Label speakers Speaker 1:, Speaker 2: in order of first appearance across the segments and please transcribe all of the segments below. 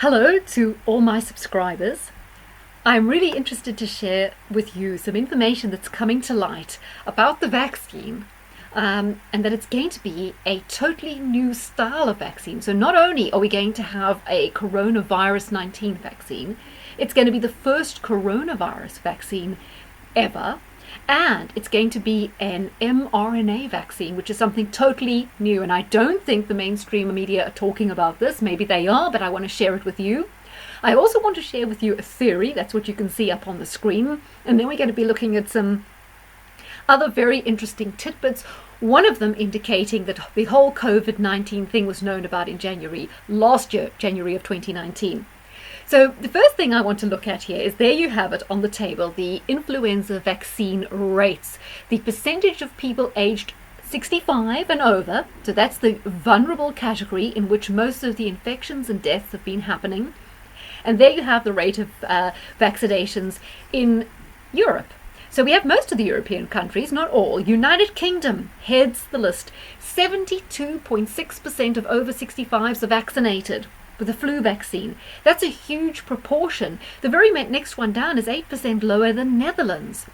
Speaker 1: Hello to all my subscribers. I'm really interested to share with you some information that's coming to light about the vaccine, and that it's going to be a totally new style of vaccine. So not only are we going to have a coronavirus 19 vaccine, it's going to be the first coronavirus vaccine ever, and it's going to be an mRNA vaccine, which is something totally new. And I don't think the mainstream media are talking about this. Maybe they are, but I want to share it with you. I also want to share with you a theory. That's what you can see up on the screen. And then we're going to be looking at some other very interesting tidbits. One of them indicating that the whole COVID-19 thing was known about in last year, January of 2019. So the first thing I want to look at here is, there you have it on the table, the influenza vaccine rates, the percentage of people aged 65 and over. So that's the vulnerable category in which most of the infections and deaths have been happening. And there you have the rate of vaccinations in Europe. So we have most of the European countries, not all. United Kingdom heads the list. 72.6% of over 65s are vaccinated with the flu vaccine. That's a huge proportion. The very next one down is 8% lower than Netherlands.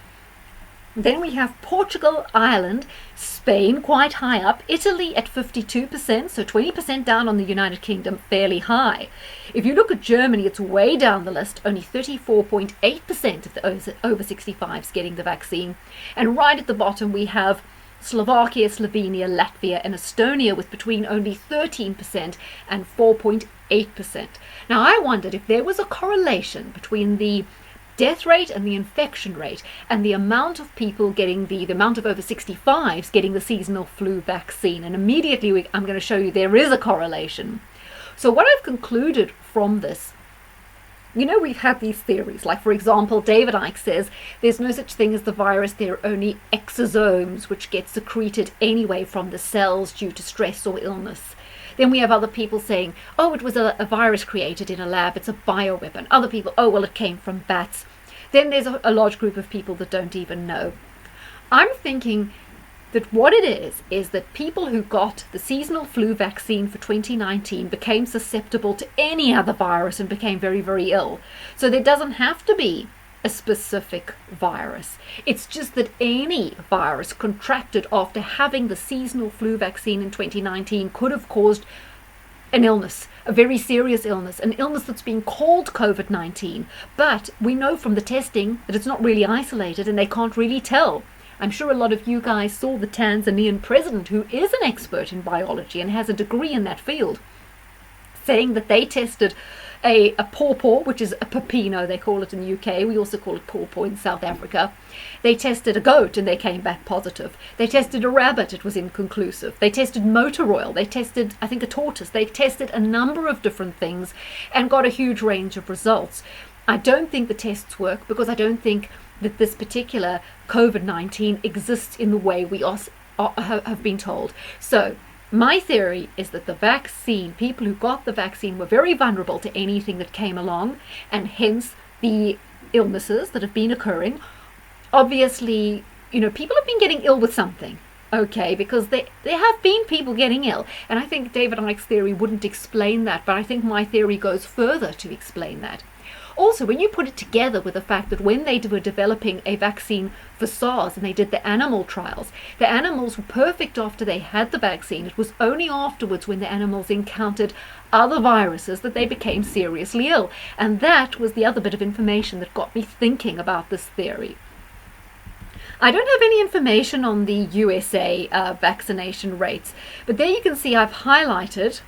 Speaker 1: Then we have Portugal, Ireland, Spain quite high up, Italy at 52%, so 20% down on the United Kingdom, fairly high. If you look at Germany, it's way down the list, only 34.8% of the over 65s getting the vaccine. And right at the bottom we have Slovakia, Slovenia, Latvia and Estonia with between only 13% and 4.8%. Now I wondered if there was a correlation between the death rate and the infection rate and the amount of people getting the amount of over 65s getting the seasonal flu vaccine. And immediately I'm going to show you there is a correlation. So what I've concluded from this, we've had these theories, like for example, David Icke says there's no such thing as the virus, there are only exosomes which get secreted anyway from the cells due to stress or illness. Then we have other people saying, oh, it was a virus created in a lab, it's a bioweapon. Other people, oh, well, it came from bats. Then there's a large group of people that don't even know. I'm thinking that what it is that people who got the seasonal flu vaccine for 2019 became susceptible to any other virus and became very, very ill. So there doesn't have to be a specific virus. It's just that any virus contracted after having the seasonal flu vaccine in 2019 could have caused an illness, a very serious illness, an illness that's being called COVID-19. But we know from the testing that it's not really isolated and they can't really tell. I'm sure a lot of you guys saw the Tanzanian president, who is an expert in biology and has a degree in that field, saying that they tested a pawpaw, which is a pepino, they call it in the UK. We also call it pawpaw in South Africa. They tested a goat and they came back positive. They tested a rabbit, it was inconclusive. They tested motor oil. They tested, I think, a tortoise. They tested a number of different things and got a huge range of results. I don't think the tests work because I don't think that this particular COVID-19 exists in the way we have been told. So my theory is that the vaccine, people who got the vaccine were very vulnerable to anything that came along, and hence the illnesses that have been occurring. Obviously, people have been getting ill with something, okay, because there have been people getting ill. And I think David Icke's theory wouldn't explain that, but I think my theory goes further to explain that. Also, when you put it together with the fact that when they were developing a vaccine for SARS and they did the animal trials, the animals were perfect after they had the vaccine. It was only afterwards, when the animals encountered other viruses, that they became seriously ill. And that was the other bit of information that got me thinking about this theory. I don't have any information on the USA vaccination rates, but there you can see I've highlighted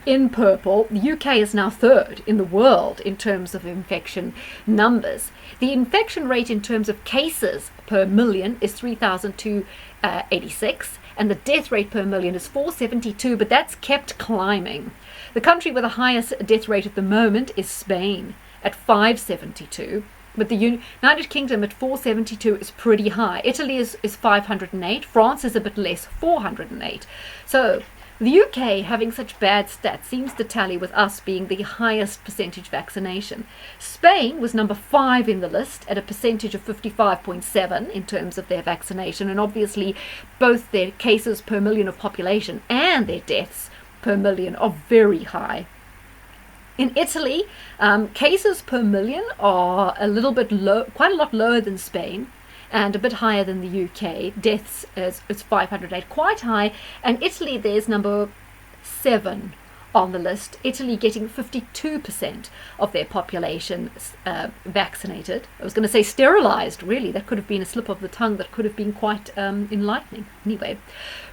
Speaker 1: in purple, the UK is now third in the world in terms of infection numbers. The infection rate in terms of cases per million is 3,286, and the death rate per million is 472, but that's kept climbing. The country with the highest death rate at the moment is Spain at 572. But the United Kingdom at 472 is pretty high. Italy is 508. France is a bit less, 408. So the UK having such bad stats seems to tally with us being the highest percentage vaccination. Spain was number 5 in the list at a percentage of 55.7 in terms of their vaccination, and obviously both their cases per million of population and their deaths per million are very high. In Italy, cases per million are a little bit low, quite a lot lower than Spain, and a bit higher than the UK. Deaths is 508, quite high. And Italy, there's number 7 on the list. Italy getting 52% of their population vaccinated. I was going to say sterilized, really. That could have been a slip of the tongue. That could have been quite enlightening. Anyway,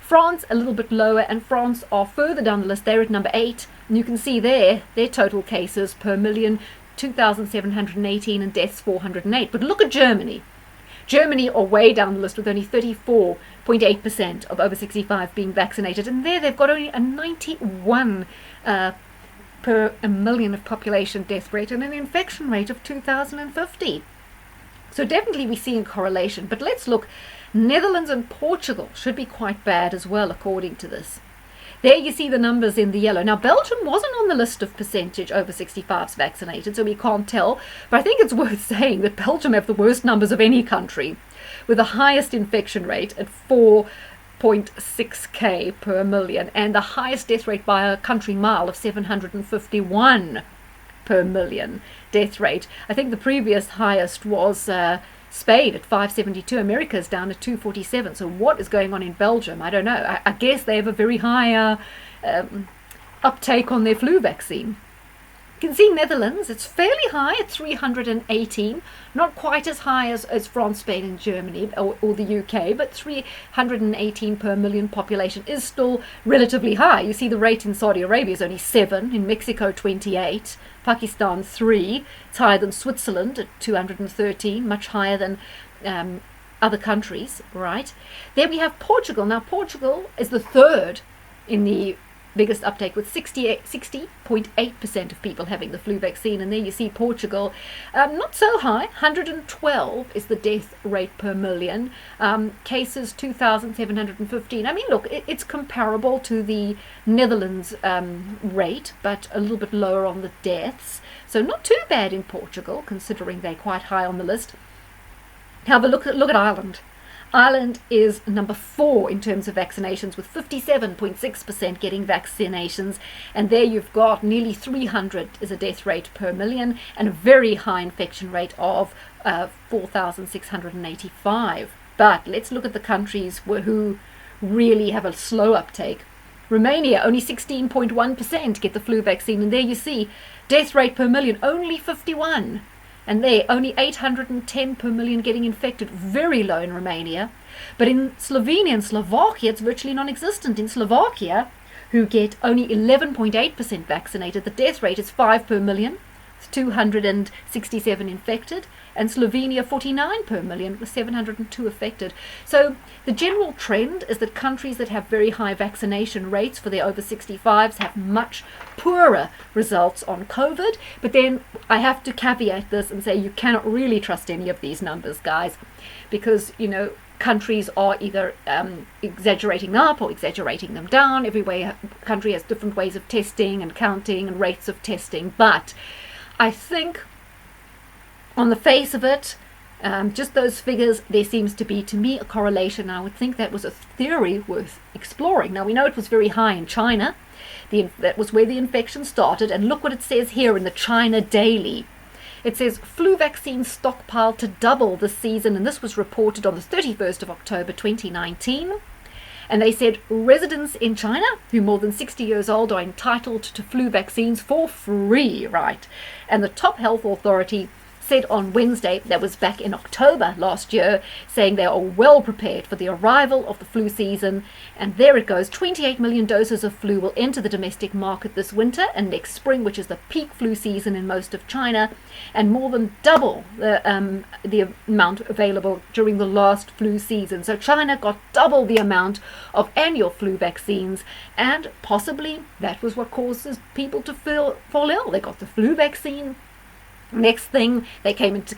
Speaker 1: France a little bit lower, and France are further down the list. They're at number 8. And you can see there, their total cases per million, 2,718, and deaths 408. But look at Germany. Germany are way down the list with only 34.8% of over 65 being vaccinated. And there they've got only a 91 per a million of population death rate and an infection rate of 2,050. So definitely we see a correlation. But let's look. Netherlands and Portugal should be quite bad as well, according to this. There you see the numbers in the yellow. Now, Belgium wasn't on the list of percentage over 65s vaccinated, so we can't tell. But I think it's worth saying that Belgium have the worst numbers of any country, with the highest infection rate at 4.6k per million, and the highest death rate by a country mile of 751 per million death rate. I think the previous highest was Spain at 572. America's down at 247. So what is going on in Belgium? I don't know. I guess they have a very high uptake on their flu vaccine. You can see Netherlands, it's fairly high at 318, not quite as high as France, Spain and Germany or the UK, but 318 per million population is still relatively high. You see the rate in Saudi Arabia is only 7, in Mexico 28, Pakistan 3, it's higher than Switzerland at 213, much higher than other countries, right? Then we have Portugal. Now Portugal is the third in the biggest uptake with 60.8% of people having the flu vaccine. And there you see Portugal, not so high, 112 is the death rate per million, cases 2,715. I mean, look, it's comparable to the Netherlands rate, but a little bit lower on the deaths. So not too bad in Portugal, considering they're quite high on the list. Have a look at Ireland. Ireland is number 4 in terms of vaccinations, with 57.6% getting vaccinations, and there you've got nearly 300 is a death rate per million, and a very high infection rate of 4,685. But let's look at the countries who really have a slow uptake. Romania, only 16.1% get the flu vaccine, and there you see death rate per million, only 51. And there, only 810 per million getting infected, very low in Romania. But in Slovenia and Slovakia, it's virtually non-existent. In Slovakia, who get only 11.8% vaccinated, the death rate is 5 per million, 267 infected, and Slovenia 49 per million with 702 affected. So the general trend is that countries that have very high vaccination rates for their over 65s have much poorer results on COVID. But then I have to caveat this and say you cannot really trust any of these numbers, guys, because, you know, countries are either exaggerating up or exaggerating them down. Every country has different ways of testing and counting and rates of testing. But I think on the face of it, just those figures, there seems to be, to me, a correlation. I would think that was a theory worth exploring. Now, we know it was very high in China. That was where the infection started. And look what it says here in the China Daily. It says flu vaccine stockpile to double this season. And this was reported on the 31st of October 2019. And they said residents in China who are more than 60 years old are entitled to flu vaccines for free, right? And the top health authority said on Wednesday, that was back in October last year, saying they are well prepared for the arrival of the flu season. And there it goes, 28 million doses of flu will enter the domestic market this winter and next spring, which is the peak flu season in most of China, and more than double the amount available during the last flu season. So China got double the amount of annual flu vaccines, and possibly that was what causes people to fall ill. They got the flu vaccine. Next thing, they came into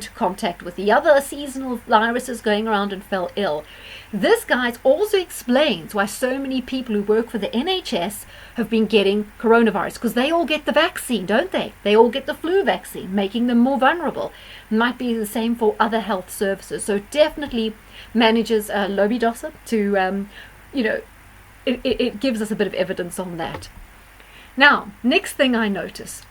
Speaker 1: contact with the other seasonal viruses going around and fell ill. This, guys, also explains why so many people who work for the NHS have been getting coronavirus, because they all get the vaccine, don't they? They all get the flu vaccine, making them more vulnerable. It might be the same for other health services. So definitely manages Lobidosa to, it gives us a bit of evidence on that. Now, next thing I notice,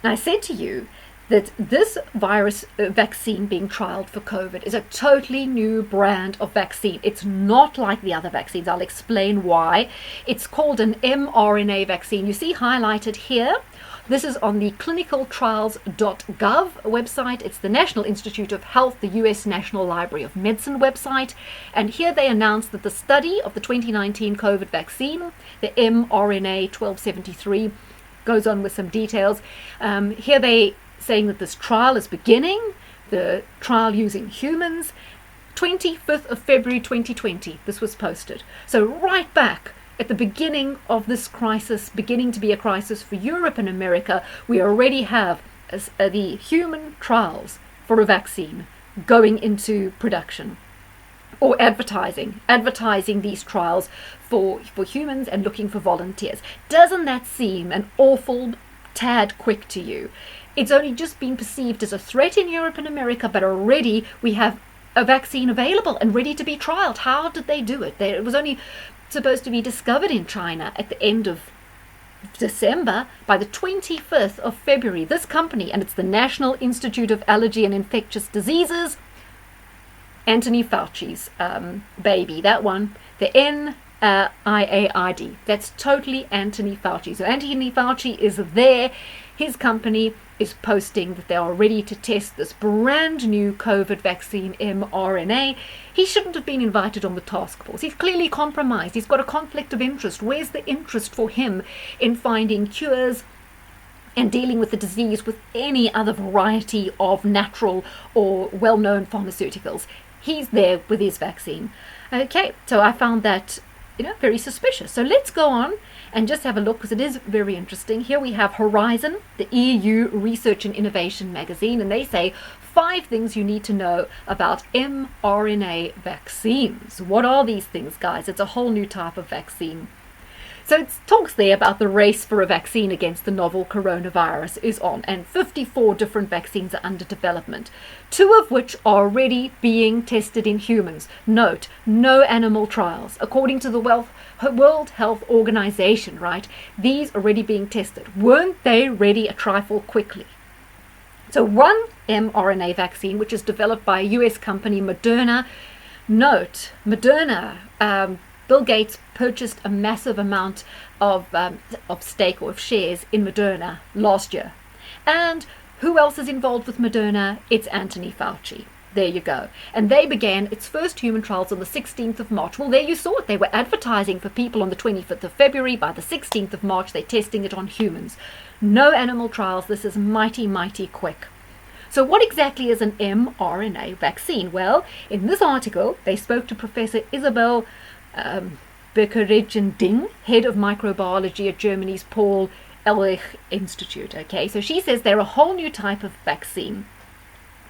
Speaker 1: I said to you that this virus vaccine being trialed for COVID is a totally new brand of vaccine. It's not like the other vaccines. I'll explain why. It's called an mRNA vaccine. You see highlighted here. This is on the clinicaltrials.gov website. It's the National Institute of Health, the US National Library of Medicine website. And here they announced that the study of the 2019 COVID vaccine, the mRNA 1273, goes on with some details. Here they saying that this trial is beginning, the trial using humans, 25th of February 2020, this was posted. So right back at the beginning of this crisis, beginning to be a crisis for Europe and America, we already have the human trials for a vaccine going into production, or advertising these trials for humans and looking for volunteers. Doesn't that seem an awful tad quick to you? It's only just been perceived as a threat in Europe and America, but already we have a vaccine available and ready to be trialed. How did they do it? It was only supposed to be discovered in China at the end of December. By the 25th of February, this company, and it's the National Institute of Allergy and Infectious Diseases, Anthony Fauci's baby, that one, the NIAID. That's totally Anthony Fauci. So Anthony Fauci is there. His company is posting that they are ready to test this brand new COVID vaccine mRNA. He shouldn't have been invited on the task force. He's clearly compromised. He's got a conflict of interest. Where's the interest for him in finding cures and dealing with the disease with any other variety of natural or well-known pharmaceuticals? He's there with his vaccine. Okay, so I found that, very suspicious. So let's go on and just have a look, because it is very interesting. Here we have Horizon, the EU Research and Innovation magazine, and they say 5 things you need to know about mRNA vaccines. What are these things, guys? It's a whole new type of vaccine. So it talks there about the race for a vaccine against the novel coronavirus is on, and 54 different vaccines are under development, 2 of which are already being tested in humans. Note, no animal trials. According to the World Health Organization, right? These are already being tested. Weren't they ready a trifle quickly? So one mRNA vaccine, which is developed by a US company, Moderna. Note, Moderna, Bill Gates purchased a massive amount of stake or of shares in Moderna last year. And who else is involved with Moderna? It's Anthony Fauci. There you go. And they began its first human trials on the 16th of March. Well, there you saw it. They were advertising for people on the 25th of February. By the 16th of March, they're testing it on humans. No animal trials. This is mighty, mighty quick. So what exactly is an mRNA vaccine? Well, in this article, they spoke to Professor Isabel Birkeregen-Ding, head of microbiology at Germany's Paul Ehrlich Institute. Okay, so she says they're a whole new type of vaccine.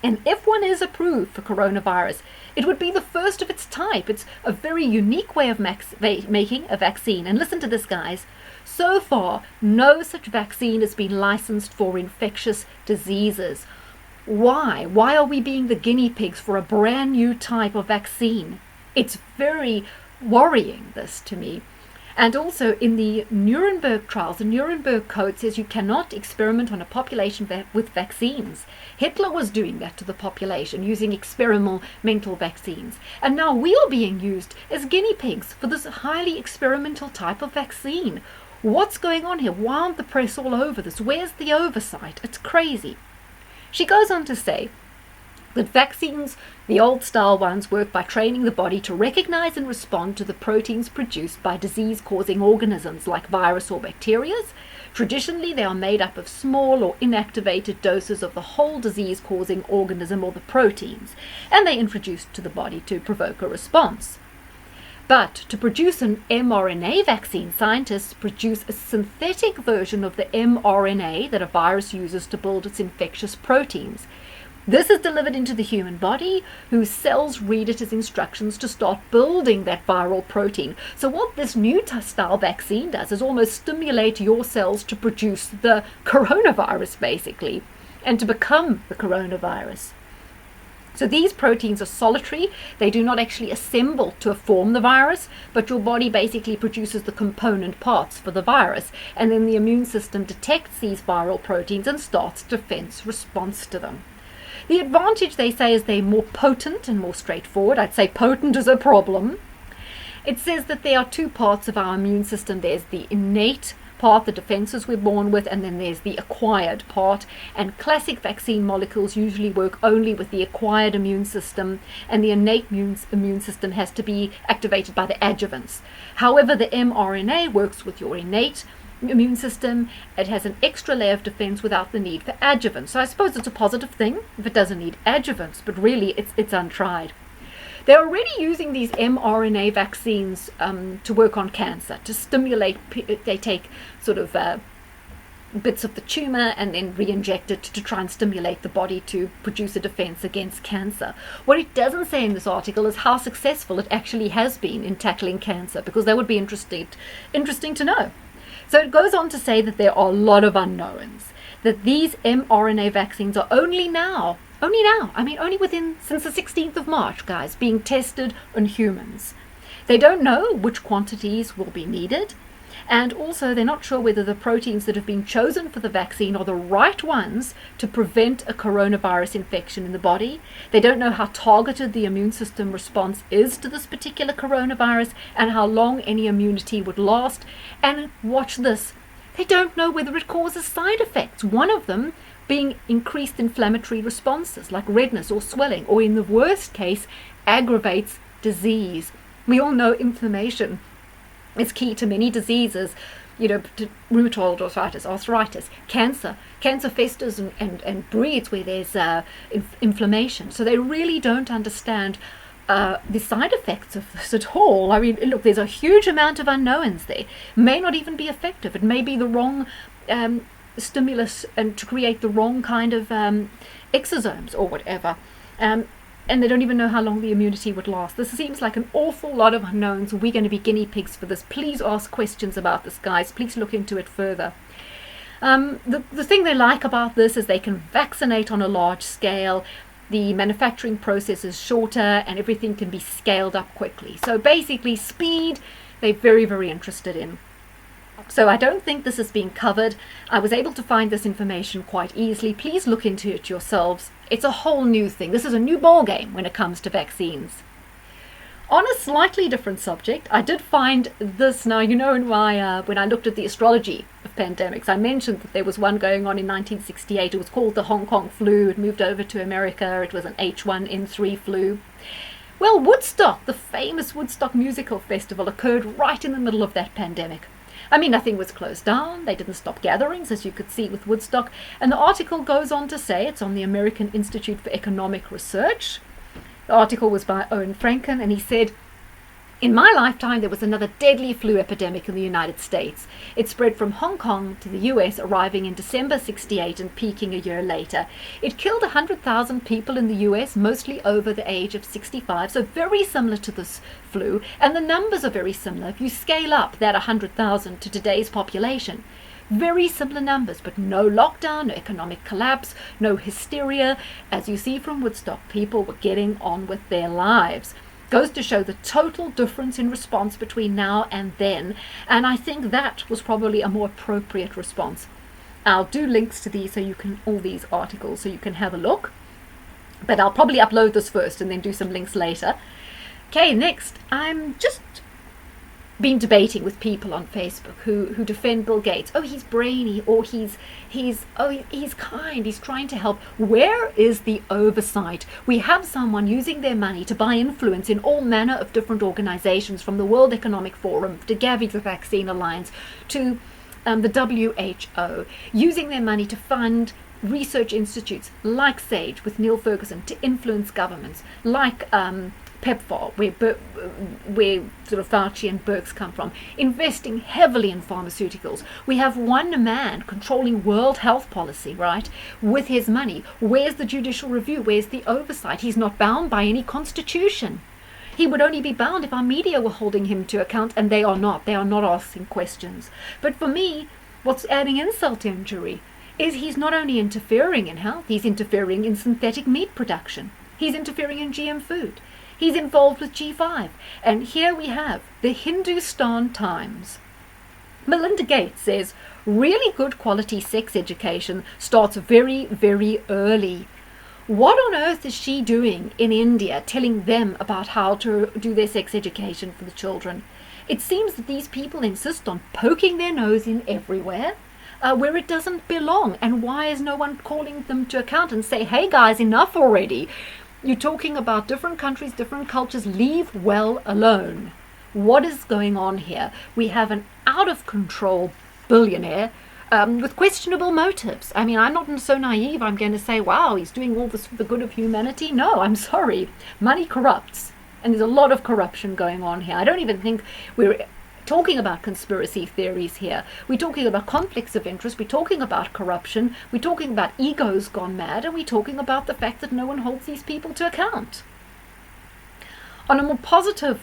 Speaker 1: And if one is approved for coronavirus, it would be the first of its type. It's a very unique way of making a vaccine. And listen to this, guys. So far, no such vaccine has been licensed for infectious diseases. Why? Why are we being the guinea pigs for a brand new type of vaccine? It's very worrying, this, to me. And also in the Nuremberg trials, the Nuremberg Code says you cannot experiment on a population with vaccines. Hitler was doing that to the population, using experimental vaccines. And now we are being used as guinea pigs for this highly experimental type of vaccine. What's going on here? Why aren't the press all over this? Where's the oversight? It's crazy. She goes on to say that vaccines, the old-style ones, work by training the body to recognize and respond to the proteins produced by disease-causing organisms like virus or bacteria. Traditionally, they are made up of small or inactivated doses of the whole disease-causing organism or the proteins, and they're introduced to the body to provoke a response. But to produce an mRNA vaccine, scientists produce a synthetic version of the mRNA that a virus uses to build its infectious proteins. This is delivered into the human body, whose cells read it as instructions to start building that viral protein. So what this new style vaccine does is almost stimulate your cells to produce the coronavirus, basically, and to become the coronavirus. So these proteins are solitary. They do not actually assemble to form the virus, but your body basically produces the component parts for the virus. And then the immune system detects these viral proteins and starts defense response to them. The advantage, they say, is they're more potent and more straightforward. I'd say potent is a problem. It says that there are two parts of our immune system. There's the innate part, the defenses we're born with, and then there's the acquired part. And classic vaccine molecules usually work only with the acquired immune system, and the innate immune system has to be activated by the adjuvants. However, the mRNA works with your innate immune system. It has an extra layer of defense without the need for adjuvants. So I suppose it's a positive thing if it doesn't need adjuvants, but really it's untried. They're already using these mRNA vaccines to work on cancer, to stimulate. They take sort of bits of the tumor and then re-inject it to try and stimulate the body to produce a defense against cancer. What it doesn't say in this article is how successful it actually has been in tackling cancer, because that would be interesting to know. So it goes on to say that there are a lot of unknowns, that these mRNA vaccines are only now, since the 16th of March, guys, being tested on humans. They don't know which quantities will be needed, and also they're not sure whether the proteins that have been chosen for the vaccine are the right ones to prevent a coronavirus infection in the body. They don't know how targeted the immune system response is to this particular coronavirus and how long any immunity would last. And watch this, they don't know whether it causes side effects. One of them being increased inflammatory responses like redness or swelling, or in the worst case, aggravates disease. We all know inflammation is key to many diseases, to rheumatoid arthritis, cancer. Cancer festers and breeds where there's inflammation. So they really don't understand the side effects of this at all. I mean, look, there's a huge amount of unknowns there. May not even be effective. It may be the wrong stimulus and to create the wrong kind of exosomes or whatever. And they don't even know how long the immunity would last. This seems like an awful lot of unknowns. We're going to be guinea pigs for this. Please ask questions about this, guys. Please look into it further. The thing they like about this is they can vaccinate on a large scale. The manufacturing process is shorter and everything can be scaled up quickly. So basically speed, they're very, very interested in. So I don't think this is being covered. I was able to find this information quite easily. Please look into it yourselves. It's a whole new thing. This is a new ball game when it comes to vaccines. On a slightly different subject, I did find this. Now, when I looked at the astrology of pandemics, I mentioned that there was one going on in 1968. It was called the Hong Kong flu. It moved over to America. It was an H1N3 flu. Well, Woodstock, the famous Woodstock musical festival, occurred right in the middle of that pandemic. I mean, nothing was closed down. They didn't stop gatherings, as you could see with Woodstock. And the article goes on to say, it's on the American Institute for Economic Research. The article was by Owen Franken, and he said, in my lifetime, there was another deadly flu epidemic in the United States. It spread from Hong Kong to the US, arriving in December 68 and peaking a year later. It killed 100,000 people in the US, mostly over the age of 65, so very similar to this flu, and the numbers are very similar. If you scale up that 100,000 to today's population, very similar numbers, but no lockdown, no economic collapse, no hysteria. As you see from Woodstock, people were getting on with their lives. Goes to show the total difference in response between now and then, and I think that was probably a more appropriate response. I'll do links to these all these articles so you can have a look, but I'll probably upload this first and then do some links later. Okay, next, I'm just been debating with people on Facebook who defend Bill Gates. Oh, he's brainy, or he's kind, he's trying to help. Where is the oversight? We have someone using their money to buy influence in all manner of different organizations, from the World Economic Forum to Gavi, the Vaccine Alliance, to the WHO, using their money to fund research institutes like SAGE with Neil Ferguson, to influence governments like PEPFAR, where sort of Fauci and Birx come from, investing heavily in pharmaceuticals. We have one man controlling world health policy, right, with his money. Where's the judicial review? Where's the oversight? He's not bound by any constitution. He would only be bound if our media were holding him to account, and they are not. They are not asking questions. But for me, what's adding insult to injury is he's not only interfering in health, he's interfering in synthetic meat production. He's interfering in GM food. He's involved with G5. And here we have the Hindustan Times. Melinda Gates says, really good quality sex education starts very, very early. What on earth is she doing in India telling them about how to do their sex education for the children? It seems that these people insist on poking their nose in everywhere where it doesn't belong. And why is no one calling them to account and say, hey guys, enough already? You're talking about different countries, different cultures. Leave well alone. What is going on here? We have an out-of-control billionaire with questionable motives. I mean, I'm not so naive I'm going to say, wow, he's doing all this for the good of humanity. No, I'm sorry. Money corrupts. And there's a lot of corruption going on here. I don't even think we're talking about conspiracy theories here. We're talking about conflicts of interest. We're talking about corruption. We're talking about egos gone mad. And we're talking about the fact that no one holds these people to account. On a more positive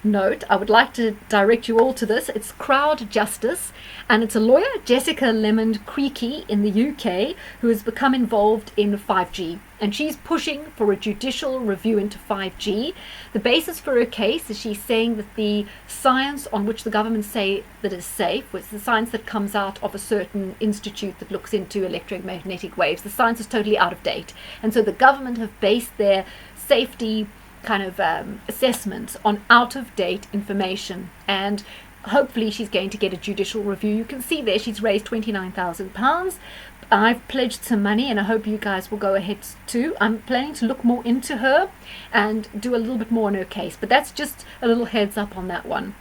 Speaker 1: note, I would like to direct you all to this. It's Crowd Justice, and it's a lawyer, Jessica Lemon-Creaky in the UK, who has become involved in 5G, and she's pushing for a judicial review into 5G. The basis for her case is she's saying that the science on which the government say that is safe, which is the science that comes out of a certain institute that looks into electromagnetic waves, the science is totally out of date, and so the government have based their safety kind of assessments on out-of-date information, and hopefully she's going to get a judicial review. You can see there she's raised £29,000. I've pledged some money and I hope you guys will go ahead too. I'm planning to look more into her and do a little bit more on her case, but that's just a little heads up on that one.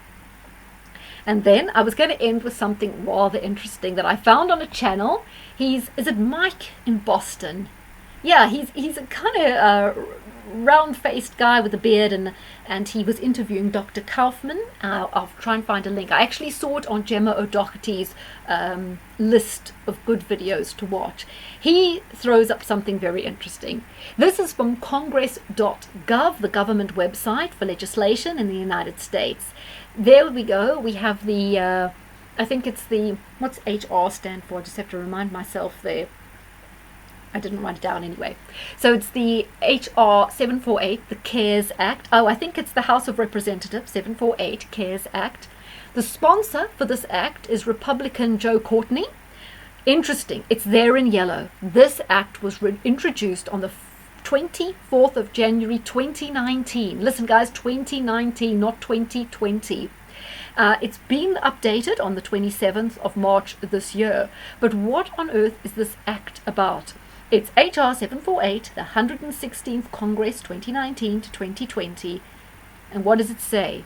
Speaker 1: And then I was going to end with something rather interesting that I found on a channel. Is it Mike in Boston? Yeah, he's a kind of round-faced guy with a beard, and he was interviewing Dr. Kaufman. I'll try and find a link. I actually saw it on Gemma O'Doherty's list of good videos to watch. He throws up something very interesting. This is from congress.gov, the government website for legislation in the United States. There we go. We have the, I think it's the, what's HR stand for? I just have to remind myself there. I didn't write it down anyway. So it's the HR 748, the CARES Act. Oh, I think it's the House of Representatives, 748 CARES Act. The sponsor for this act is Republican Joe Courtney. Interesting, it's there in yellow. This act was introduced on the 24th of January 2019. Listen guys, 2019, not 2020. It's been updated on the 27th of March this year. But what on earth is this act about? It's HR 748, the 116th Congress 2019 to 2020. And what does it say?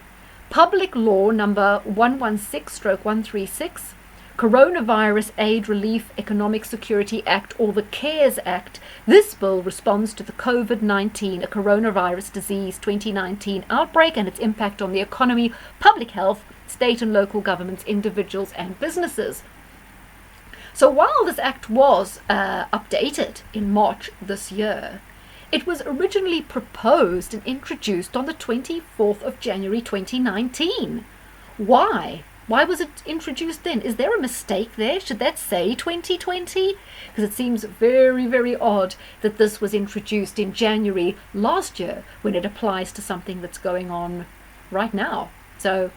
Speaker 1: Public Law number 116/136, Coronavirus Aid Relief Economic Security Act, or the CARES Act. This bill responds to the COVID-19, a coronavirus disease 2019 outbreak and its impact on the economy, public health, state and local governments, individuals and businesses. So while this act was updated in March this year, it was originally proposed and introduced on the 24th of January 2019. Why? Why was it introduced then? Is there a mistake there? Should that say 2020? Because it seems very, very odd that this was introduced in January last year when it applies to something that's going on right now. So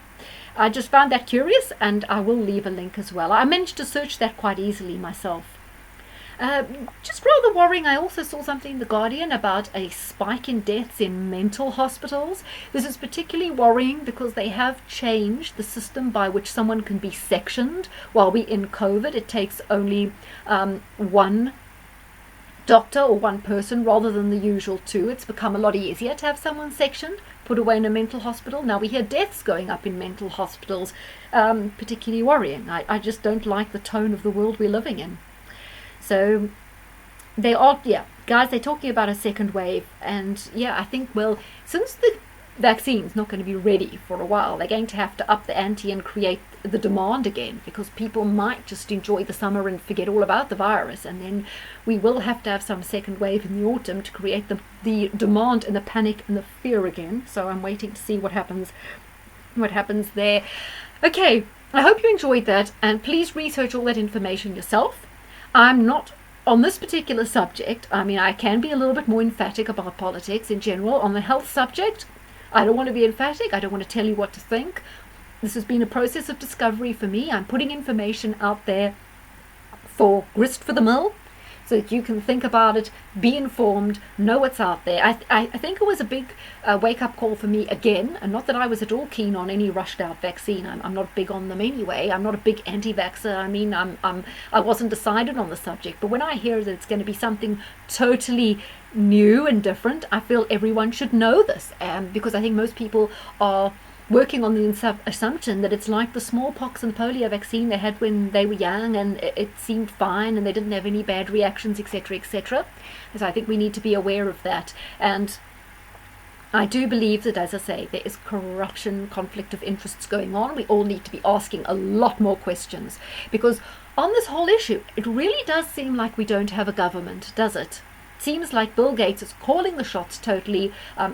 Speaker 1: I just found that curious, and I will leave a link as well. I managed to search that quite easily myself. Just rather worrying, I also saw something in The Guardian about a spike in deaths in mental hospitals. This is particularly worrying because they have changed the system by which someone can be sectioned. While we're in COVID, it takes only one doctor or one person rather than the usual two. It's become a lot easier to have someone sectioned, put away in a mental hospital. Now we hear deaths going up in mental hospitals, particularly worrying. I just don't like the tone of the world we're living in. So they are, guys, they're talking about a second wave, and I think, well, since the vaccine's not going to be ready for a while, they're going to have to up the ante and create the demand again, because people might just enjoy the summer and forget all about the virus, and then we will have to have some second wave in the autumn to create the demand and the panic and the fear again. So I'm waiting to see what happens there. Okay, I hope you enjoyed that, and please research all that information yourself. I'm not on this particular subject, I mean, I can be a little bit more emphatic about politics in general. On the health subject, I don't want to be emphatic. I don't want to tell you what to think. This has been a process of discovery for me. I'm putting information out there for grist for the mill, so that you can think about it, be informed, know what's out there. I think it was a big wake-up call for me again, and not that I was at all keen on any rushed-out vaccine. I'm not big on them anyway. I'm not a big anti-vaxxer. I mean, I wasn't decided on the subject, but when I hear that it's going to be something totally new and different, I feel everyone should know this, because I think most people are working on the assumption that it's like the smallpox and polio vaccine they had when they were young, and it seemed fine and they didn't have any bad reactions, etc., etc. So I think we need to be aware of that. And I do believe that, as I say, there is corruption, conflict of interests going on. We all need to be asking a lot more questions, because on this whole issue, it really does seem like we don't have a government, does it? Seems like Bill Gates is calling the shots totally,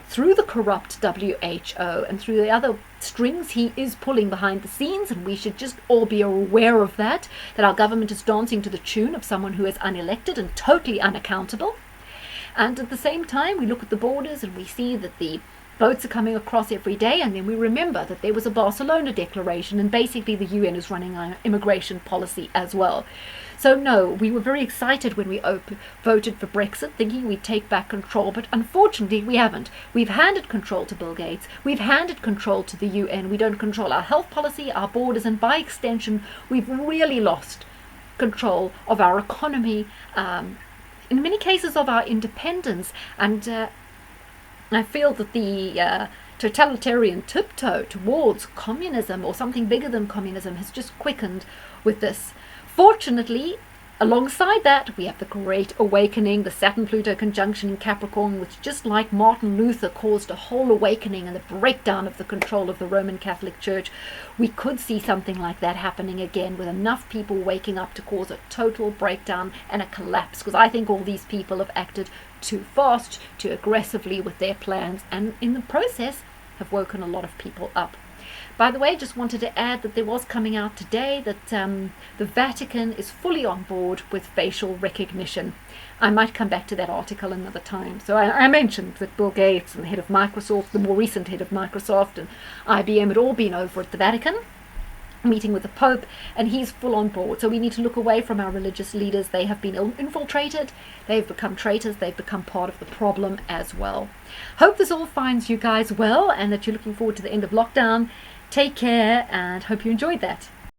Speaker 1: through the corrupt WHO and through the other strings he is pulling behind the scenes, and we should just all be aware of that our government is dancing to the tune of someone who is unelected and totally unaccountable. And at the same time, we look at the borders and we see that the boats are coming across every day, and then we remember that there was a Barcelona Declaration, and basically the UN is running an immigration policy as well. So no, we were very excited when we voted for Brexit, thinking we'd take back control, but unfortunately we haven't. We've handed control to Bill Gates, we've handed control to the UN, we don't control our health policy, our borders, and by extension we've really lost control of our economy, in many cases of our independence. And I feel that the totalitarian tiptoe towards communism, or something bigger than communism, has just quickened with this. Fortunately, alongside that, we have the Great Awakening, the Saturn-Pluto conjunction in Capricorn, which, just like Martin Luther, caused a whole awakening and the breakdown of the control of the Roman Catholic Church. We could see something like that happening again, with enough people waking up to cause a total breakdown and a collapse, because I think all these people have acted too fast, too aggressively with their plans, and in the process have woken a lot of people up. By the way, just wanted to add that there was coming out today that the Vatican is fully on board with facial recognition. I might come back to that article another time. So I mentioned that Bill Gates and the head of Microsoft, the more recent head of Microsoft, and IBM had all been over at the Vatican, meeting with the Pope, and he's full on board. So we need to look away from our religious leaders. They have been infiltrated, they've become traitors, they've become part of the problem as well. Hope this all finds you guys well, and that you're looking forward to the end of lockdown. Take care, and hope you enjoyed that.